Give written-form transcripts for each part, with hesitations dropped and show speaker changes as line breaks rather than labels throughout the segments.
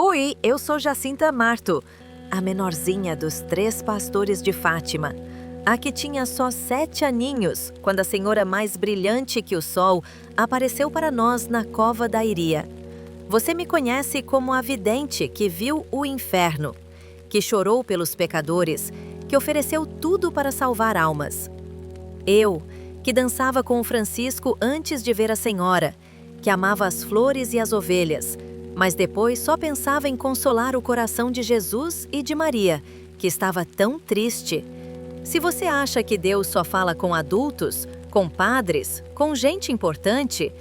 Oi, eu sou Jacinta Marto, a menorzinha dos 3 pastores de Fátima. A que tinha só 7 aninhos, quando a senhora mais brilhante que o sol apareceu para nós na cova da Iria. Você me conhece como a vidente que viu o inferno, que chorou pelos pecadores, que ofereceu tudo para salvar almas. Eu, que dançava com o Francisco antes de ver a senhora, que amava as flores e as ovelhas, mas depois só pensava em consolar o coração de Jesus e de Maria, que estava tão triste. Se você acha que Deus só fala com adultos, com padres, com gente importante,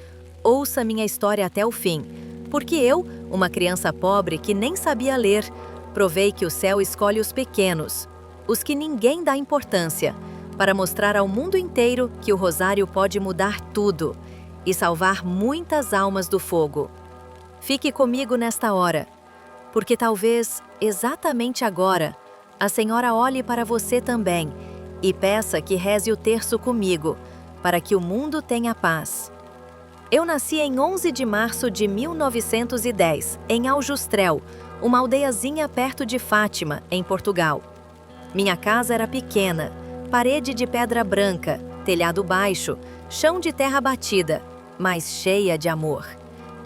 ouça minha história até o fim, porque eu, uma criança pobre que nem sabia ler, provei que o céu escolhe os pequenos, os que ninguém dá importância, para mostrar ao mundo inteiro que o rosário pode mudar tudo e salvar muitas almas do fogo. Fique comigo nesta hora, porque talvez, exatamente agora, a Senhora olhe para você também e peça que reze o terço comigo, para que o mundo tenha paz. Eu nasci em 11 de março de 1910, em Aljustrel, uma aldeiazinha perto de Fátima, em Portugal. Minha casa era pequena, parede de pedra branca, telhado baixo, chão de terra batida, mas cheia de amor.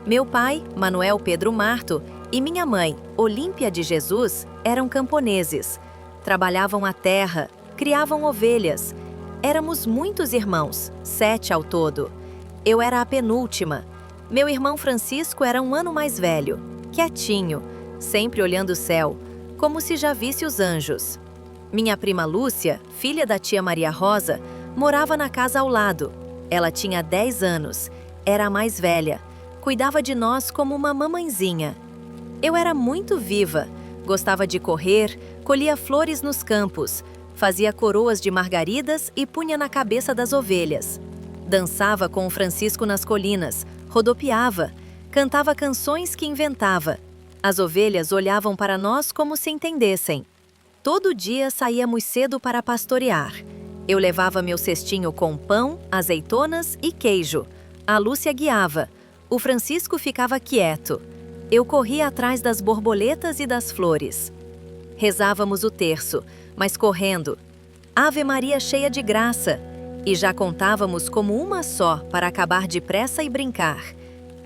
Meu pai, Manuel Pedro Marto, e minha mãe, Olímpia de Jesus, eram camponeses. Trabalhavam a terra, criavam ovelhas. Éramos muitos irmãos, 7 ao todo. Eu era a penúltima. Meu irmão Francisco era um ano mais velho, quietinho, sempre olhando o céu, como se já visse os anjos. Minha prima Lúcia, filha da tia Maria Rosa, morava na casa ao lado. Ela tinha 10 anos, era a mais velha. Cuidava de nós como uma mamãezinha. Eu era muito viva, gostava de correr, colhia flores nos campos, fazia coroas de margaridas e punha na cabeça das ovelhas. Dançava com o Francisco nas colinas, rodopiava, cantava canções que inventava. As ovelhas olhavam para nós como se entendessem. Todo dia saíamos cedo para pastorear. Eu levava meu cestinho com pão, azeitonas e queijo. A Lúcia guiava. O Francisco ficava quieto. Eu corria atrás das borboletas e das flores. Rezávamos o terço, mas correndo. Ave Maria cheia de graça. E já contávamos como uma só para acabar depressa e brincar.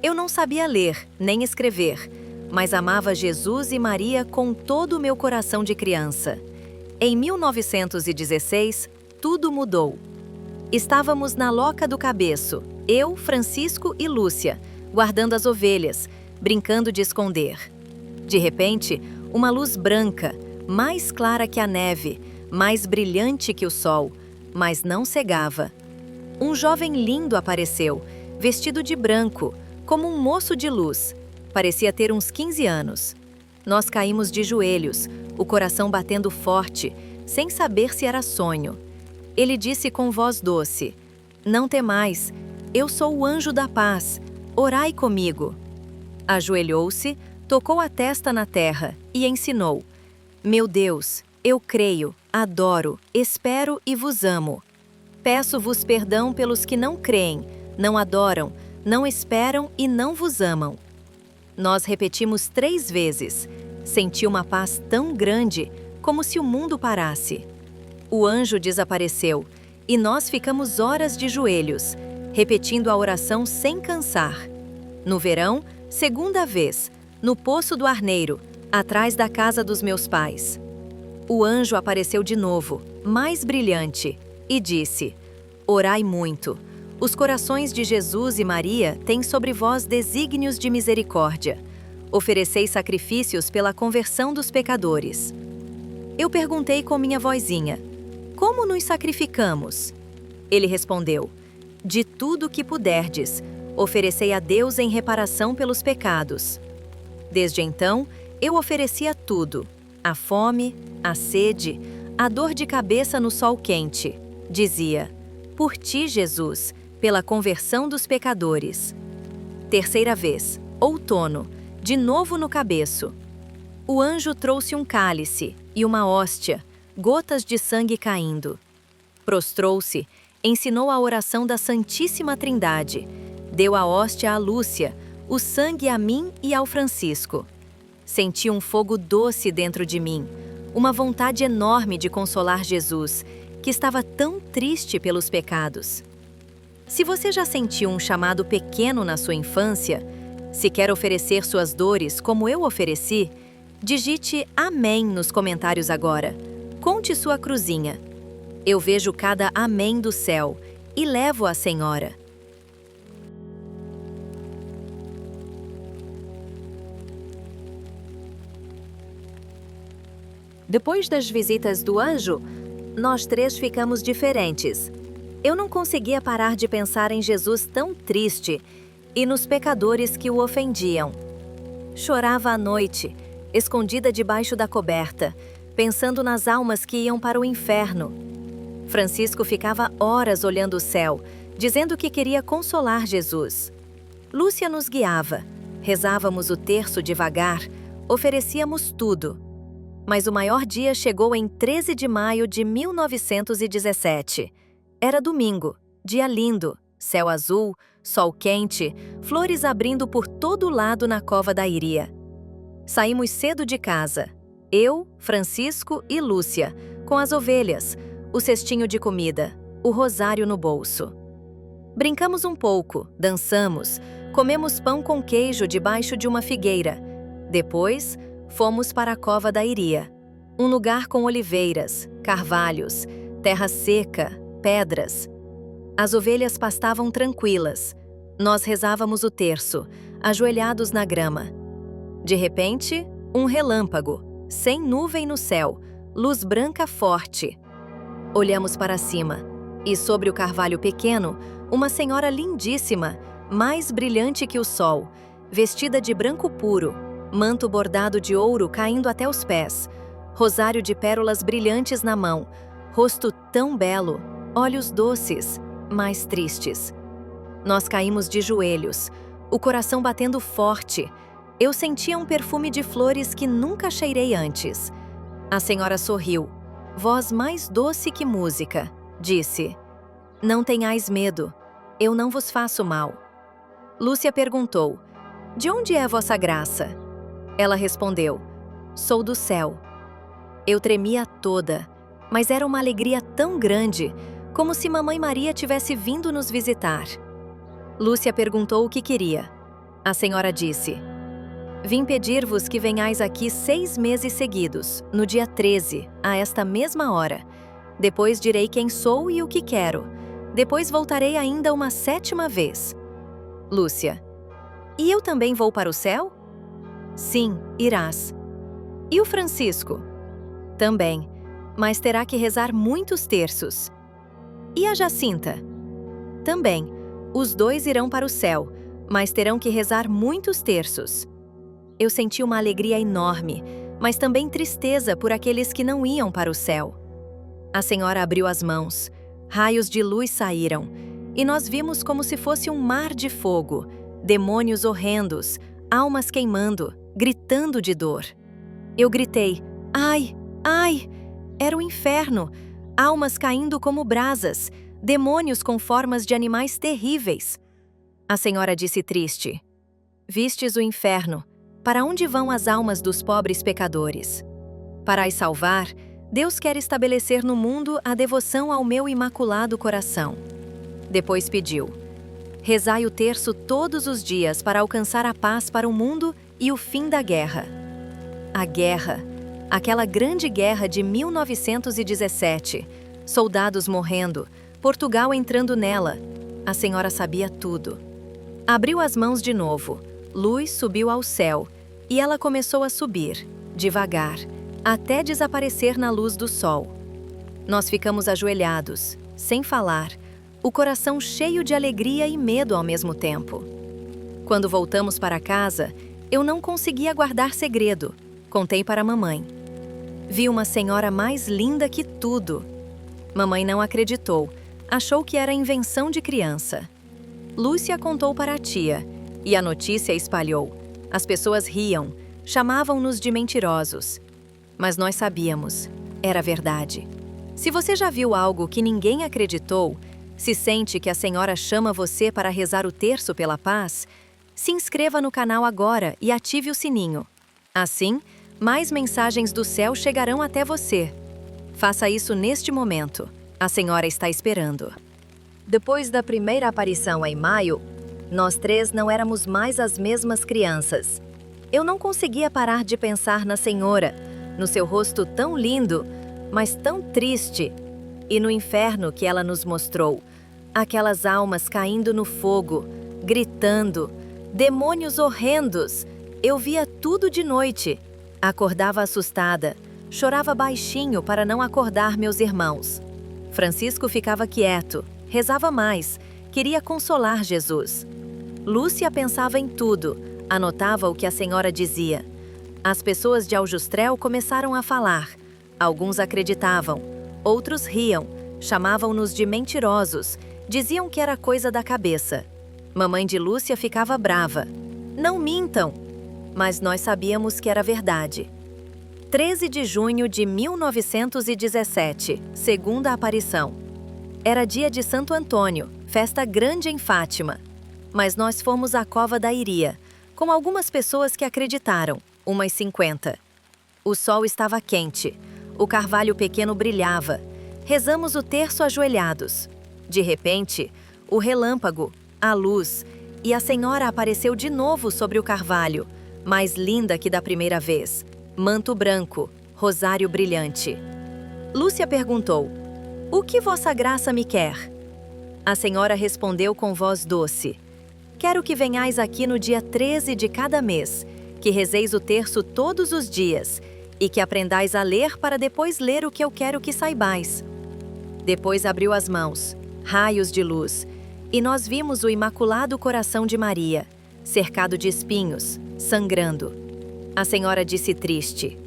Eu não sabia ler, nem escrever, mas amava Jesus e Maria com todo o meu coração de criança. Em 1916, tudo mudou. Estávamos na Loca do Cabeço, eu, Francisco e Lúcia, guardando as ovelhas, brincando de esconder. De repente, uma luz branca, mais clara que a neve, mais brilhante que o sol, mas não cegava. Um jovem lindo apareceu, vestido de branco, como um moço de luz. Parecia ter uns 15 anos. Nós caímos de joelhos, o coração batendo forte, sem saber se era sonho. Ele disse com voz doce: "Não temais, eu sou o anjo da paz. Orai comigo." Ajoelhou-se, tocou a testa na terra e ensinou: "Meu Deus, eu creio, adoro, espero e vos amo. Peço-vos perdão pelos que não creem, não adoram, não esperam e não vos amam." Nós repetimos 3 vezes. Senti uma paz tão grande, como se o mundo parasse. O anjo desapareceu e nós ficamos horas de joelhos, repetindo a oração sem cansar. No verão, 2ª vez, no Poço do Arneiro, atrás da casa dos meus pais. O anjo apareceu de novo, mais brilhante, e disse: "Orai muito. Os corações de Jesus e Maria têm sobre vós desígnios de misericórdia. Ofereceis sacrifícios pela conversão dos pecadores." Eu perguntei com minha vozinha: "Como nos sacrificamos?" Ele respondeu: "De tudo que puderdes, oferecei a Deus em reparação pelos pecados." Desde então, eu oferecia tudo: a fome, a sede, a dor de cabeça no sol quente. Dizia: "Por ti, Jesus, pela conversão dos pecadores." 3ª vez, outono, de novo no cabeço. O anjo trouxe um cálice e uma hóstia, gotas de sangue caindo. Prostrou-se, ensinou a oração da Santíssima Trindade, deu a hóstia a Lúcia, o sangue a mim e ao Francisco. Senti um fogo doce dentro de mim, uma vontade enorme de consolar Jesus, que estava tão triste pelos pecados. Se você já sentiu um chamado pequeno na sua infância, se quer oferecer suas dores como eu ofereci, digite Amém nos comentários agora. Conte sua cruzinha. Eu vejo cada Amém do céu e levo à Senhora. Depois das visitas do anjo, nós três ficamos diferentes. Eu não conseguia parar de pensar em Jesus tão triste e nos pecadores que o ofendiam. Chorava à noite, escondida debaixo da coberta, pensando nas almas que iam para o inferno. Francisco ficava horas olhando o céu, dizendo que queria consolar Jesus. Lúcia nos guiava, rezávamos o terço devagar, oferecíamos tudo. Mas o maior dia chegou em 13 de maio de 1917. Era domingo, dia lindo, céu azul, sol quente, flores abrindo por todo lado na cova da Iria. Saímos cedo de casa, eu, Francisco e Lúcia, com as ovelhas, o cestinho de comida, o rosário no bolso. Brincamos um pouco, dançamos, comemos pão com queijo debaixo de uma figueira. Depois, fomos para a cova da Iria, um lugar com oliveiras, carvalhos, terra seca, pedras. As ovelhas pastavam tranquilas. Nós rezávamos o terço, ajoelhados na grama. De repente, um relâmpago, sem nuvem no céu, luz branca forte. Olhamos para cima, e sobre o carvalho pequeno, uma senhora lindíssima, mais brilhante que o sol, vestida de branco puro, manto bordado de ouro caindo até os pés, rosário de pérolas brilhantes na mão, rosto tão belo, olhos doces, mas tristes. Nós caímos de joelhos, o coração batendo forte. Eu sentia um perfume de flores que nunca cheirei antes. A senhora sorriu, voz mais doce que música, disse: "Não tenhais medo, eu não vos faço mal." Lúcia perguntou: "De onde é a vossa graça?" Ela respondeu: "Sou do céu." Eu tremia toda, mas era uma alegria tão grande, como se Mamãe Maria tivesse vindo nos visitar. Lúcia perguntou o que queria. A senhora disse: "Vim pedir-vos que venhais aqui 6 meses seguidos, no dia 13, a esta mesma hora. Depois direi quem sou e o que quero. Depois voltarei ainda uma 7ª vez." Lúcia: "E eu também vou para o céu?" "Sim, irás." "E o Francisco?" "Também, mas terá que rezar muitos terços." "E a Jacinta?" "Também, os 2 irão para o céu, mas terão que rezar muitos terços." Eu senti uma alegria enorme, mas também tristeza por aqueles que não iam para o céu. A senhora abriu as mãos, raios de luz saíram, e nós vimos como se fosse um mar de fogo, demônios horrendos, almas queimando, gritando de dor. Eu gritei: "Ai, ai!" Era o inferno, almas caindo como brasas, demônios com formas de animais terríveis. A senhora disse triste: "Vistes o inferno, para onde vão as almas dos pobres pecadores? Para as salvar, Deus quer estabelecer no mundo a devoção ao meu imaculado coração." Depois pediu: "Rezai o terço todos os dias para alcançar a paz para o mundo e o fim da guerra." A guerra, aquela grande guerra de 1917, soldados morrendo, Portugal entrando nela, a senhora sabia tudo. Abriu as mãos de novo, luz subiu ao céu, e ela começou a subir, devagar, até desaparecer na luz do sol. Nós ficamos ajoelhados, sem falar, o coração cheio de alegria e medo ao mesmo tempo. Quando voltamos para casa, eu não conseguia guardar segredo. Contei para a mamãe. Vi uma senhora mais linda que tudo. Mamãe não acreditou, achou que era invenção de criança. Lúcia contou para a tia, e a notícia espalhou. As pessoas riam, chamavam-nos de mentirosos. Mas nós sabíamos, era verdade. Se você já viu algo que ninguém acreditou, se sente que a senhora chama você para rezar o terço pela paz, se inscreva no canal agora e ative o sininho. Assim, mais mensagens do céu chegarão até você. Faça isso neste momento. A Senhora está esperando. Depois da primeira aparição em maio, nós três não éramos mais as mesmas crianças. Eu não conseguia parar de pensar na Senhora, no seu rosto tão lindo, mas tão triste, e no inferno que ela nos mostrou. Aquelas almas caindo no fogo, gritando, demônios horrendos. Eu via tudo de noite. Acordava assustada, chorava baixinho para não acordar meus irmãos. Francisco ficava quieto, rezava mais, queria consolar Jesus. Lúcia pensava em tudo, anotava o que a Senhora dizia. As pessoas de Aljustrel começaram a falar. Alguns acreditavam, outros riam, chamavam-nos de mentirosos, diziam que era coisa da cabeça. Mamãe de Lúcia ficava brava. Não mintam! Mas nós sabíamos que era verdade. 13 de junho de 1917, segunda aparição. Era dia de Santo Antônio, festa grande em Fátima. Mas nós fomos à Cova da Iria, com algumas pessoas que acreditaram, umas 50. O sol estava quente, o carvalho pequeno brilhava. Rezamos o terço ajoelhados. De repente, o relâmpago, a luz, e a Senhora apareceu de novo sobre o carvalho, mais linda que da primeira vez. Manto branco, rosário brilhante. Lúcia perguntou: "O que Vossa Graça me quer?" A Senhora respondeu com voz doce: "Quero que venhais aqui no dia 13 de cada mês, que rezeis o terço todos os dias, e que aprendais a ler para depois ler o que eu quero que saibais." Depois abriu as mãos, raios de luz, e nós vimos o Imaculado Coração de Maria, cercado de espinhos, sangrando. A Senhora disse triste: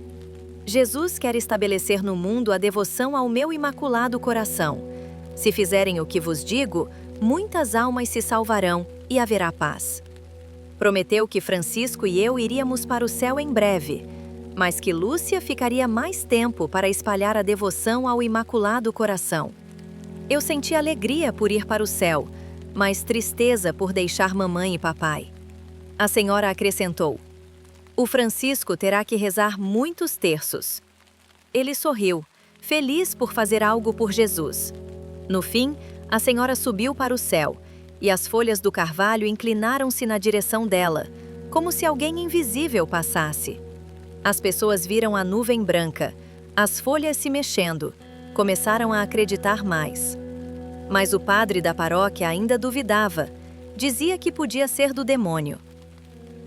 "Jesus quer estabelecer no mundo a devoção ao meu Imaculado Coração. Se fizerem o que vos digo, muitas almas se salvarão e haverá paz." Prometeu que Francisco e eu iríamos para o céu em breve, mas que Lúcia ficaria mais tempo para espalhar a devoção ao Imaculado Coração. Eu senti alegria por ir para o céu, mas tristeza por deixar mamãe e papai. A Senhora acrescentou: "O Francisco terá que rezar muitos terços." Ele sorriu, feliz por fazer algo por Jesus. No fim, a Senhora subiu para o céu, e as folhas do carvalho inclinaram-se na direção dela, como se alguém invisível passasse. As pessoas viram a nuvem branca, as folhas se mexendo, começaram a acreditar mais. Mas o padre da paróquia ainda duvidava, dizia que podia ser do demônio.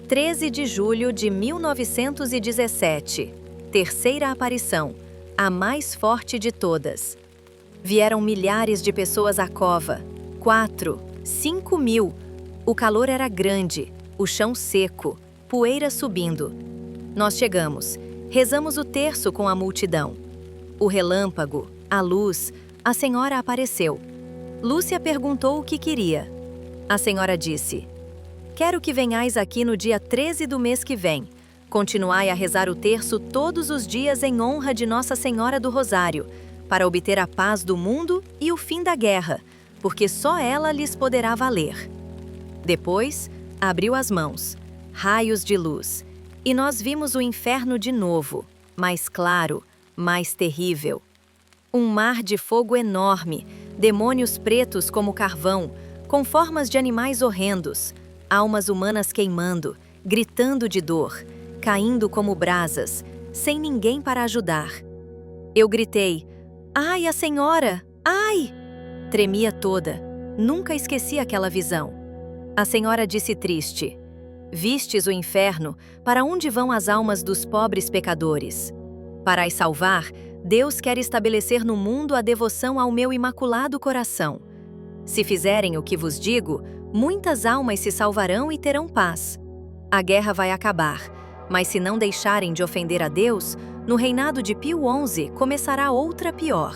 13 de julho de 1917, terceira aparição, a mais forte de todas. Vieram milhares de pessoas à cova, 4, 5 mil. O calor era grande, o chão seco, poeira subindo. Nós chegamos, rezamos o terço com a multidão. O relâmpago, a luz, a Senhora apareceu. Lúcia perguntou o que queria. A Senhora disse: "Quero que venhais aqui no dia 13 do mês que vem. Continuai a rezar o terço todos os dias em honra de Nossa Senhora do Rosário, para obter a paz do mundo e o fim da guerra, porque só ela lhes poderá valer." Depois, abriu as mãos, raios de luz, e nós vimos o inferno de novo, mais claro, mais terrível. Um mar de fogo enorme, demônios pretos como carvão, com formas de animais horrendos, almas humanas queimando, gritando de dor, caindo como brasas, sem ninguém para ajudar. Eu gritei: "Ai, a Senhora! Ai!" Tremia toda. Nunca esqueci aquela visão. A Senhora disse triste: "Vistes o inferno, para onde vão as almas dos pobres pecadores? Para as salvar, Deus quer estabelecer no mundo a devoção ao meu Imaculado Coração. Se fizerem o que vos digo, muitas almas se salvarão e terão paz. A guerra vai acabar, mas se não deixarem de ofender a Deus, no reinado de Pio XI começará outra pior."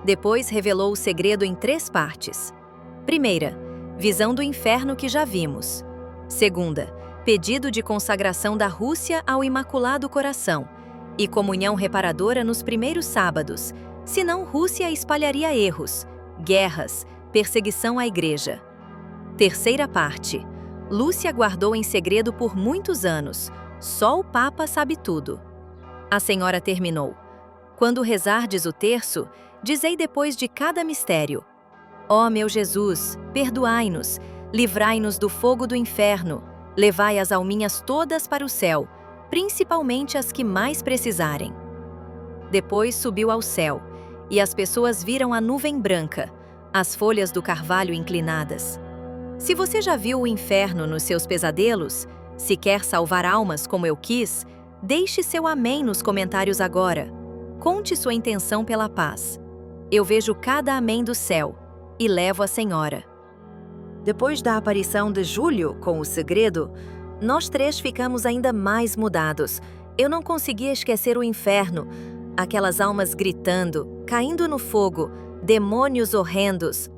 Depois revelou o segredo em 3 partes. Primeira, visão do inferno que já vimos. Segunda, pedido de consagração da Rússia ao Imaculado Coração e comunhão reparadora nos primeiros sábados, senão Rússia espalharia erros, guerras, perseguição à Igreja. Terceira parte, Lúcia guardou em segredo por muitos anos, Só o Papa sabe tudo. A senhora terminou. Quando rezardes o terço, dizei depois de cada mistério: Ó meu Jesus, perdoai-nos, livrai-nos do fogo do inferno, levai as alminhas todas para o céu, principalmente as que mais precisarem. Depois subiu ao céu, e as pessoas viram a nuvem branca, as folhas do carvalho inclinadas. Se você já viu o inferno nos seus pesadelos, se quer salvar almas como eu quis, deixe seu amém nos comentários agora. Conte sua intenção pela paz. Eu vejo cada amém do céu e levo a senhora. Depois da aparição de Júlio com o segredo, nós três ficamos ainda mais mudados. Eu não conseguia esquecer o inferno, aquelas almas gritando, caindo no fogo, demônios horrendos.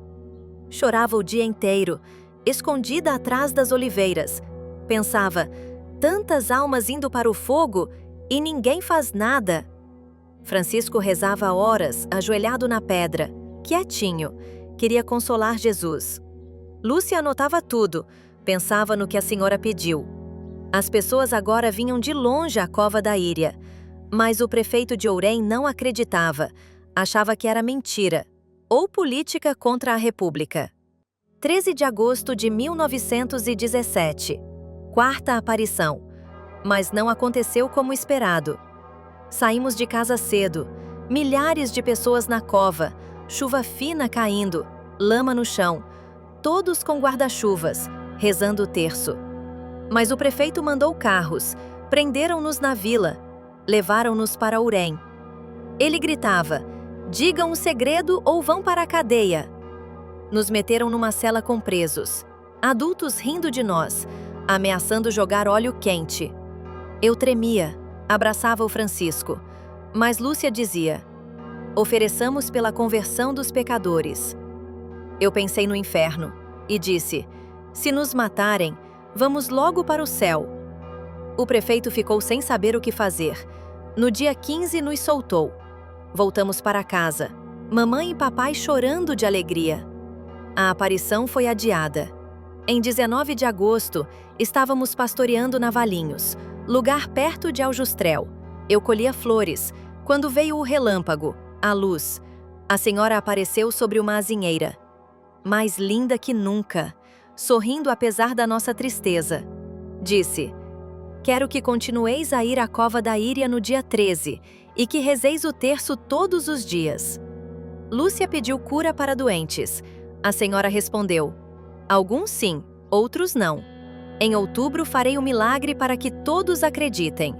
Chorava o dia inteiro, escondida atrás das oliveiras. Pensava, tantas almas indo para o fogo e ninguém faz nada. Francisco rezava horas, ajoelhado na pedra, quietinho, queria consolar Jesus. Lúcia anotava tudo, pensava no que a senhora pediu. As pessoas agora vinham de longe à cova da Íria, mas o prefeito de Ourém não acreditava, achava que era mentira, ou política contra a República. 13 de agosto de 1917. Quarta aparição. Mas não aconteceu como esperado. Saímos de casa cedo, milhares de pessoas na cova, chuva fina caindo, lama no chão, todos com guarda-chuvas, rezando o terço. Mas o prefeito mandou carros, prenderam-nos na vila, levaram-nos para Ourém. Ele gritava, digam o segredo ou vão para a cadeia. Nos meteram numa cela com presos, adultos rindo de nós, ameaçando jogar óleo quente. Eu tremia, abraçava o Francisco, mas Lúcia dizia, ofereçamos pela conversão dos pecadores. Eu pensei no inferno e disse, se nos matarem, vamos logo para o céu. O prefeito ficou sem saber o que fazer. No dia 15 nos soltou. Voltamos para casa, mamãe e papai chorando de alegria. A aparição foi adiada. Em 19 de agosto, estávamos pastoreando na Valinhos, lugar perto de Aljustrel. Eu colhia flores, quando veio o relâmpago, a luz. A senhora apareceu sobre uma azinheira. Mais linda que nunca, sorrindo apesar da nossa tristeza. Disse, quero que continueis a ir à cova da Íria no dia 13 e que rezeis o terço todos os dias. Lúcia pediu cura para doentes. A senhora respondeu, alguns sim, outros não. Em outubro farei um milagre para que todos acreditem.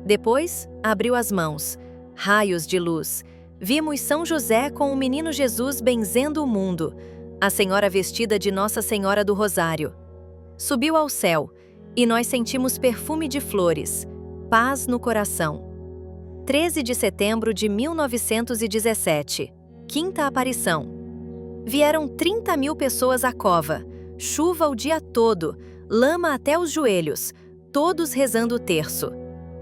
Depois, abriu as mãos. Raios de luz. Vimos São José com o menino Jesus benzendo o mundo. A senhora vestida de Nossa Senhora do Rosário. Subiu ao céu, e nós sentimos perfume de flores. Paz no coração. 13 de setembro de 1917. Quinta aparição. Vieram 30.000 pessoas à cova. Chuva o dia todo, lama até os joelhos, todos rezando o terço.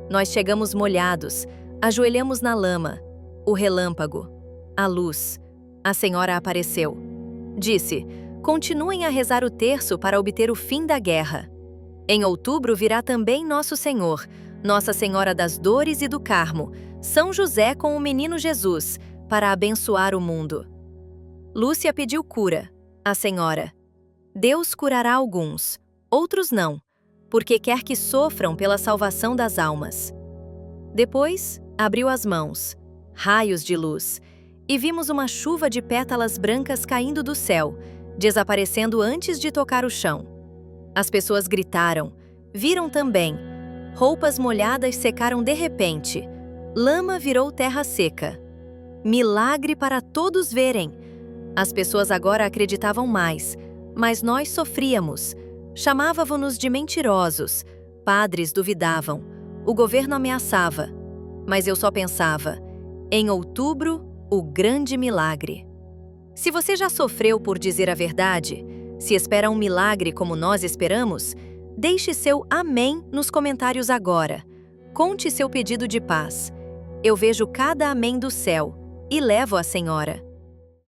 Nós chegamos molhados, ajoelhamos na lama. O relâmpago, a luz. A senhora apareceu. Disse, continuem a rezar o terço para obter o fim da guerra. Em outubro virá também Nosso Senhor, Nossa Senhora das Dores e do Carmo, São José com o menino Jesus, para abençoar o mundo. Lúcia pediu cura. A senhora, Deus curará alguns, outros não, porque quer que sofram pela salvação das almas. Depois, abriu as mãos, raios de luz, e vimos uma chuva de pétalas brancas caindo do céu, desaparecendo antes de tocar o chão. As pessoas gritaram, viram também. Roupas molhadas secaram de repente. Lama virou terra seca. Milagre para todos verem. As pessoas agora acreditavam mais, mas nós sofríamos. Chamavam-nos de mentirosos. Padres duvidavam. O governo ameaçava. Mas eu só pensava, em outubro, o grande milagre. Se você já sofreu por dizer a verdade, se espera um milagre como nós esperamos, deixe seu amém nos comentários agora. Conte seu pedido de paz. Eu vejo cada amém do céu e levo a senhora.